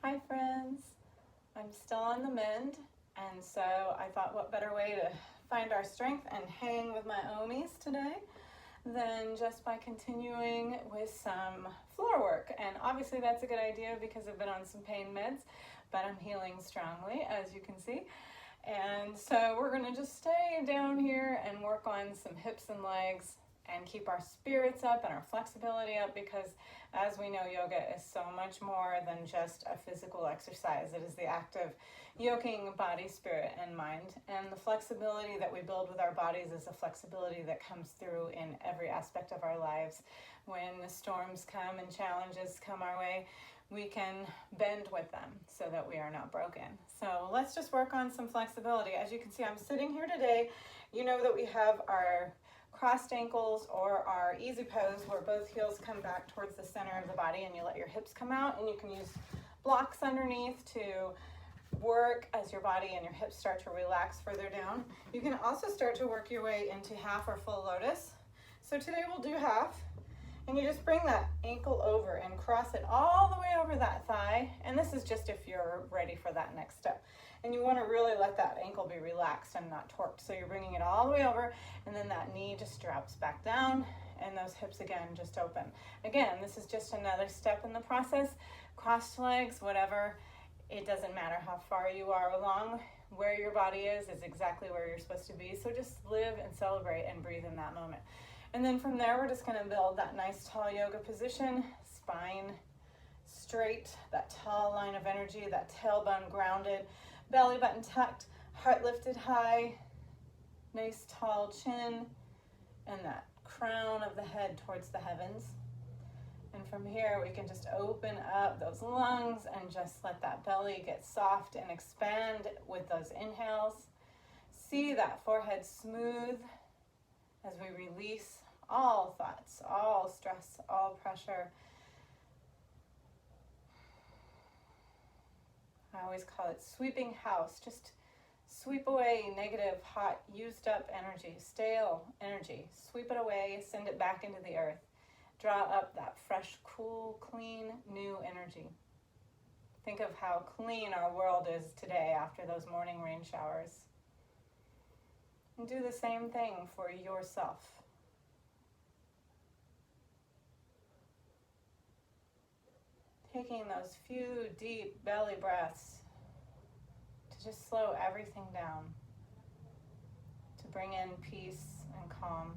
Hi friends, I'm still on the mend, and so I thought what better way to find our strength and hang with my omis today than just by continuing with some floor work. And obviously that's a good idea because I've been on some pain meds, but I'm healing strongly, as you can see. And so we're gonna just stay down here and work on some hips and legs and keep our spirits up and our flexibility up, because as we know, yoga is so much more than just a physical exercise. It is the act of yoking body, spirit, and mind. And the flexibility that we build with our bodies is a flexibility that comes through in every aspect of our lives. When the storms come and challenges come our way, we can bend with them so that we are not broken. So let's just work on some flexibility. As you can see, I'm sitting here today. You know that we have our crossed ankles or our easy pose where both heels come back towards the center of the body and you let your hips come out, and you can use blocks underneath to work as your body and your hips start to relax further down. You can also start to work your way into half or full lotus. So today we'll do half, and you just bring that ankle over and cross it all the way over that thigh. And this is just if you're ready for that next step. And you want to really let that ankle be relaxed and not torqued. So you're bringing it all the way over, and then that knee just drops back down, and those hips again just open. Again, this is just another step in the process. Crossed legs, whatever, it doesn't matter how far you are along. Where your body is exactly where you're supposed to be. So just live and celebrate and breathe in that moment. And then from there, we're just going to build that nice tall yoga position, spine straight, that tall line of energy, that tailbone grounded, belly button tucked, heart lifted high, nice tall chin, and that crown of the head towards the heavens. And from here, we can just open up those lungs and just let that belly get soft and expand with those inhales. See that forehead smooth as we release all thoughts, all stress, all pressure. I always call it sweeping house. Just sweep away negative, hot, used up energy, stale energy. Sweep it away, send it back into the earth. Draw up that fresh, cool, clean, new energy. Think of how clean our world is today after those morning rain showers. And do the same thing for yourself. Taking those few deep belly breaths to just slow everything down, to bring in peace and calm.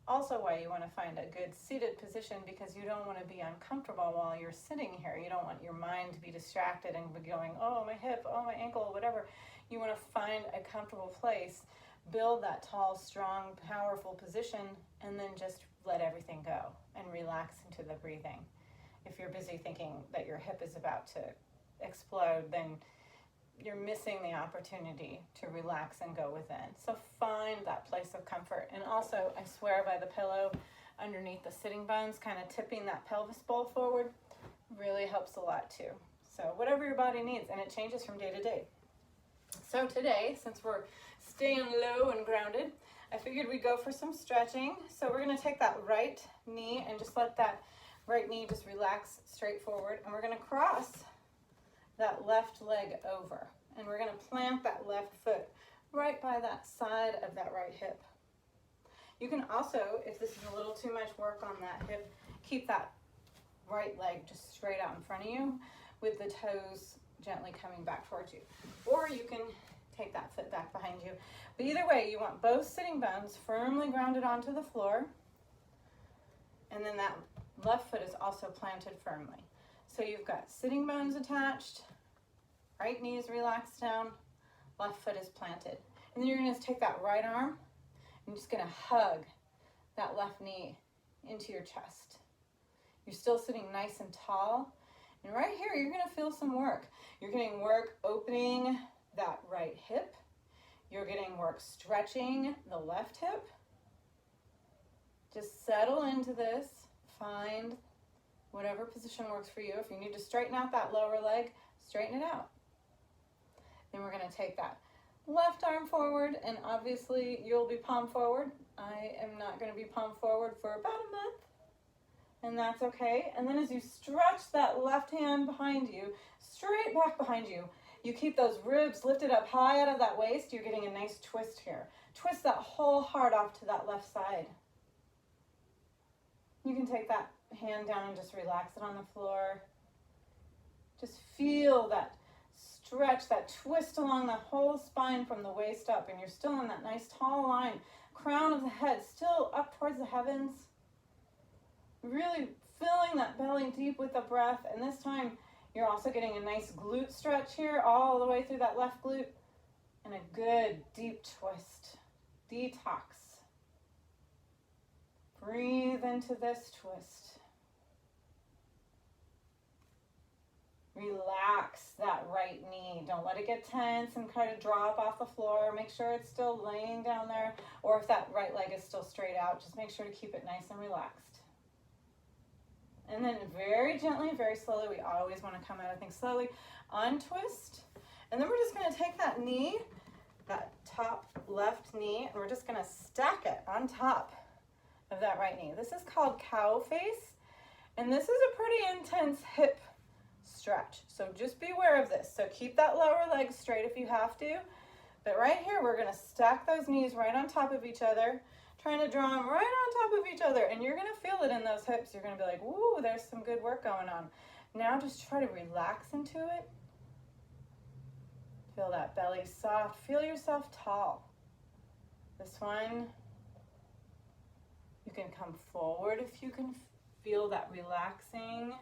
Also, why you want to find a good seated position, because you don't want to be uncomfortable while you're sitting here. You don't want your mind to be distracted and be going, oh, my hip, oh, my ankle, whatever. You want to find a comfortable place, build that tall, strong, powerful position, and then just let everything go and relax into the breathing. If you're busy thinking that your hip is about to explode, then you're missing the opportunity to relax and go within. So find that place of comfort. And also, I swear by the pillow underneath the sitting bones, kind of tipping that pelvis bowl forward, really helps a lot too. So whatever your body needs, and it changes from day to day. So today, since we're staying low and grounded, I figured we'd go for some stretching. So we're going to take that right knee and just let that right knee just relax straight forward. And we're going to cross that left leg over. And we're going to plant that left foot right by that side of that right hip. You can also, if this is a little too much work on that hip, keep that right leg just straight out in front of you with the toes gently coming back towards you. Or you can take that foot back behind you. But either way, you want both sitting bones firmly grounded onto the floor. And then that left foot is also planted firmly. So you've got sitting bones attached, right knee is relaxed down, left foot is planted. And then you're going to take that right arm and you're just going to hug that left knee into your chest. You're still sitting nice and tall. And right here, you're going to feel some work. You're getting work opening that right hip. You're getting work stretching the left hip. Just settle into this. Find whatever position works for you. If you need to straighten out that lower leg, straighten it out. Then we're going to take that left arm forward, and obviously you'll be palm forward. I am not going to be palm forward for about a month. and that's okay. And then as you stretch that left hand behind you, straight back behind you, you keep those ribs lifted up high out of that waist. You're getting a nice twist here. Twist that whole heart off to that left side. You can take that hand down and just relax it on the floor. Just feel that stretch, that twist along the whole spine from the waist up, and you're still in that nice tall line. Crown of the head still up towards the heavens. Really filling that belly deep with the breath, and this time you're also getting a nice glute stretch here all the way through that left glute, and a good deep twist. Detox. Breathe into this twist. Relax that right knee. Don't let it get tense and kind of drop off the floor. Make sure it's still laying down there, or if that right leg is still straight out, just make sure to keep it nice and relaxed. And then very gently, very slowly, we always want to come out of things slowly, untwist. And then we're just going to take that knee, that top left knee, and we're just going to stack it on top of that right knee. This is called cow face, and this is a pretty intense hip stretch. So just be aware of this. So keep that lower leg straight if you have to. But right here, we're going to stack those knees right on top of each other, trying to draw them right on top of each other. And you're going to feel it in those hips. You're going to be like, ooh, there's some good work going on. Now just try to relax into it. Feel that belly soft. Feel yourself tall. This one, you can come forward if you can feel that relaxing.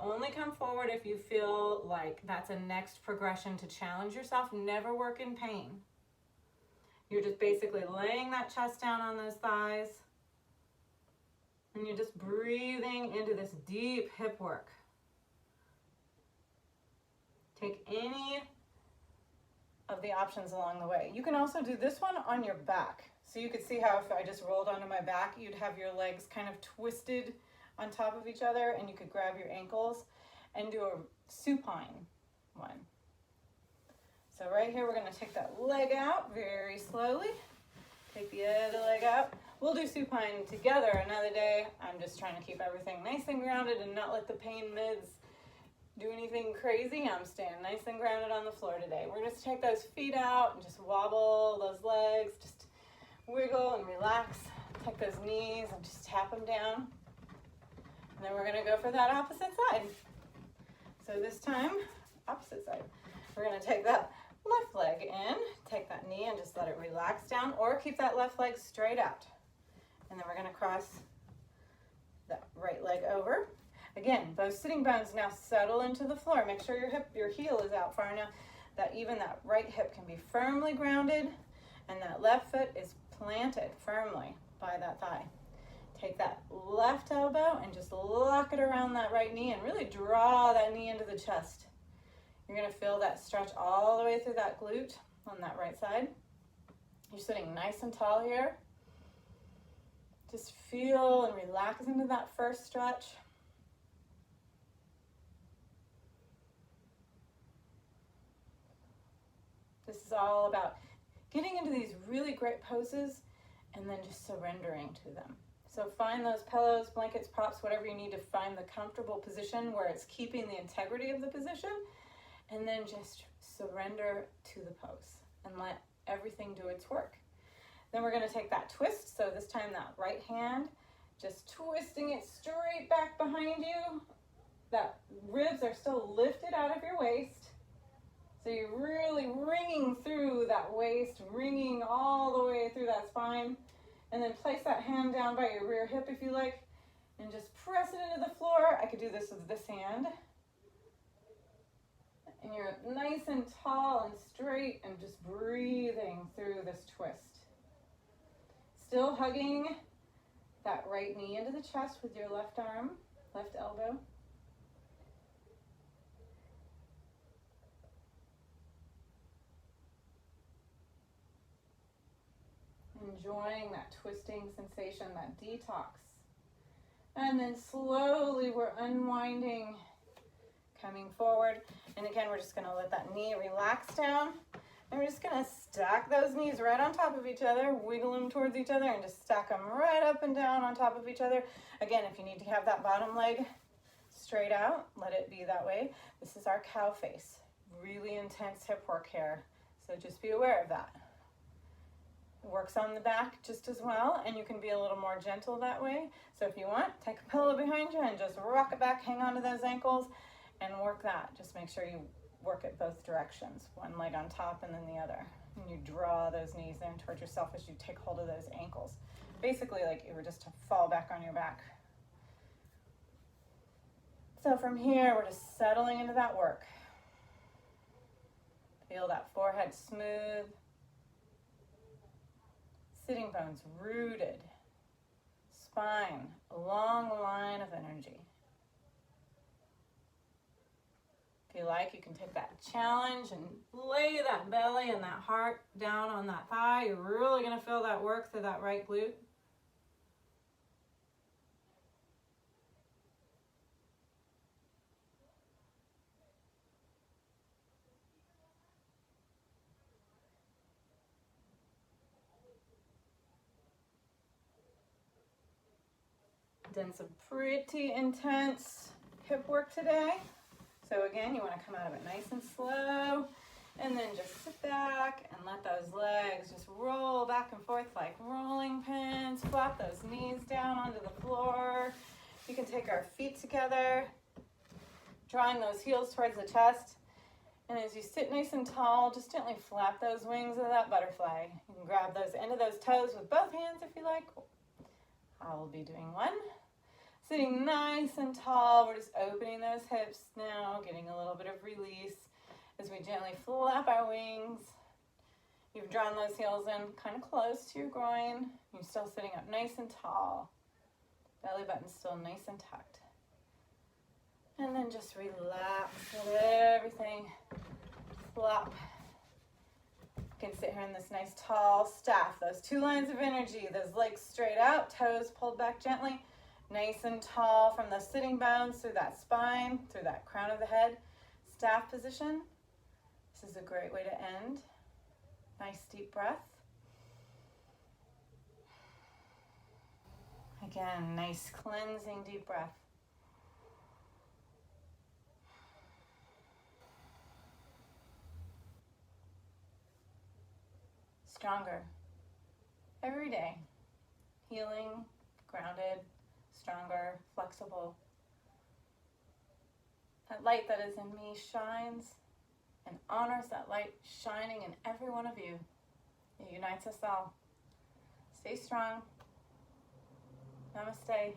Only come forward if you feel like that's a next progression to challenge yourself. Never work in pain. You're just basically laying that chest down on those thighs. And you're just breathing into this deep hip work. Take any of the options along the way. You can also do this one on your back. So you could see how if I just rolled onto my back, you'd have your legs kind of twisted on top of each other, and you could grab your ankles and do a supine one. So right here, we're going to take that leg out very slowly. Take the other leg out. We'll do supine together another day. I'm just trying to keep everything nice and grounded and not let the pain mids do anything crazy. I'm staying nice and grounded on the floor today. We're going to take those feet out and just wobble those legs, just wiggle and relax. Take those knees and just tap them down. And then we're going to go for that opposite side. So this time, opposite side. We're going to take that left leg in, take that knee and just let it relax down, or keep that left leg straight out. And then we're going to cross that right leg over. Again, those sitting bones now settle into the floor. Make sure your heel is out far enough that even that right hip can be firmly grounded and that left foot is planted firmly by that thigh. Take that left elbow and just lock it around that right knee and really draw that knee into the chest. You're going to feel that stretch all the way through that glute on that right side. You're sitting nice and tall here. Just feel and relax into that first stretch. This is all about getting into these really great poses and then just surrendering to them. So find those pillows, blankets, props, whatever you need to find the comfortable position where it's keeping the integrity of the position, and then just surrender to the pose and let everything do its work. Then we're going to take that twist. So this time that right hand, just twisting it straight back behind you. That ribs are still lifted out of your waist. So you're really wringing through that waist, wringing all the way through that spine. And then place that hand down by your rear hip if you like, and just press it into the floor. I could do this with this hand. And you're nice and tall and straight and just breathing through this twist. Still hugging that right knee into the chest with your left arm, left elbow. Enjoying that twisting sensation, that detox. And then slowly we're unwinding, coming forward. And again, we're just going to let that knee relax down. And we're just gonna stack those knees right on top of each other, wiggle them towards each other, and just stack them right up and down on top of each other. Again, if you need to have that bottom leg straight out, let it be that way. This is our cow face. Really intense hip work here, so just be aware of that. It works on the back just as well, and you can be a little more gentle that way. So if you want, take a pillow behind you and just rock it back, hang on to those ankles, and work that. Just make sure you work it both directions, one leg on top and then the other. And you draw those knees in towards yourself as you take hold of those ankles. Basically like you were just to fall back on your back. So from here, we're just settling into that work. Feel that forehead smooth. Sitting bones rooted. Spine, a long line of energy. If you like, you can take that challenge and lay that belly and that heart down on that thigh. You're really going to feel that work through that right glute. Done some pretty intense hip work today. So again, you want to come out of it nice and slow, and then just sit back and let those legs just roll back and forth like rolling pins. Flap those knees down onto the floor. You can take our feet together, drawing those heels towards the chest. And as you sit nice and tall, just gently flap those wings of that butterfly. You can grab those end of those toes with both hands if you like. I will be doing one. Sitting nice and tall, we're just opening those hips now, getting a little bit of release as we gently flap our wings. You've drawn those heels in kind of close to your groin. You're still sitting up nice and tall. Belly button still nice and tucked. And then just relax, let everything flop. You can sit here in this nice tall staff. Those two lines of energy, those legs straight out, toes pulled back gently. Nice and tall from the sitting bones through that spine, through that crown of the head. Staff position. This is a great way to end. Nice deep breath. Again, nice cleansing deep breath. Stronger every day. Healing, grounded, stronger, flexible. That light that is in me shines and honors that light shining in every one of you. It unites us all. Stay strong. Namaste.